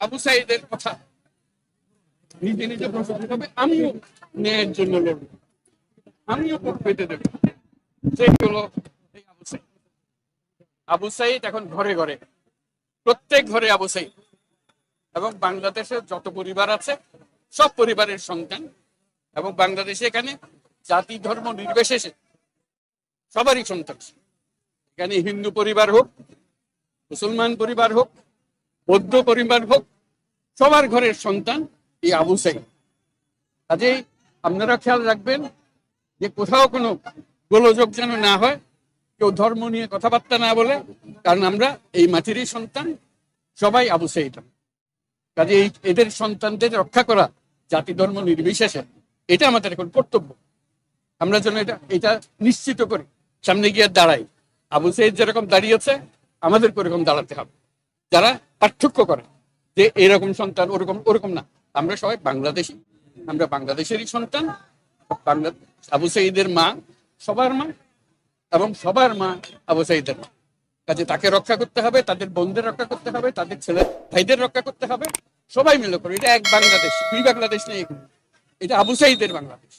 আবু সাইদের কথা নিজে নিজে প্রশ্ন হবে, আমিও ন্যায়ের জন্য লড়ব, আমিও ভোট পেতে দেব। সেগুলো আবু সাইদ। আবু সাইদ এখন ঘরে ঘরে, প্রত্যেক ঘরে আবু সাইদ। এবং বাংলাদেশের যত পরিবার আছে সব পরিবারের সন্তান, এবং বাংলাদেশে এখানে জাতি ধর্ম নির্বিশেষে সবারই সন্তান। এখানে হিন্দু পরিবার হোক, মুসলমান পরিবার হোক, বৌদ্ধ পরিবার হোক, সবার ঘরের সন্তান এই আবু সাইদ। কাজেই আপনারা খেয়াল রাখবেন যে কোথাও কোনো গোলযোগ যেন না হয়, কেউ ধর্ম নিয়ে কথাবার্তা না বলে, কারণ আমরা এই মাটিরই সন্তান, সবাই আবু সাইদ। কাজে এদের সন্তানদের রক্ষা করা জাতি ধর্ম নির্বিশেষে, এটা আমাদের এখন কর্তব্য। আমরা যেন এটা নিশ্চিত করি, সামনে গিয়ে দাঁড়াই। আবু সাইদ যেরকম দাঁড়িয়েছে, আমাদের এরকম দাঁড়াতে হবে। যারা পার্থক্য করে যে এরকম সন্তান ওরকম না, আমরা সবাই বাংলাদেশি, আমরা বাংলাদেশেরই সন্তান। আবু সাইদের মা সবার মা, এবং সবার মা আবু সাইদের মা। কাজে তাকে রক্ষা করতে হবে, তাদের বোনদের রক্ষা করতে হবে, তাদের ছেলে ভাইদের রক্ষা করতে হবে, সবাই মিলে করে। এটা এক বাংলাদেশ, দুই বাংলাদেশ নেই, এটা আবু সাইদের বাংলাদেশ।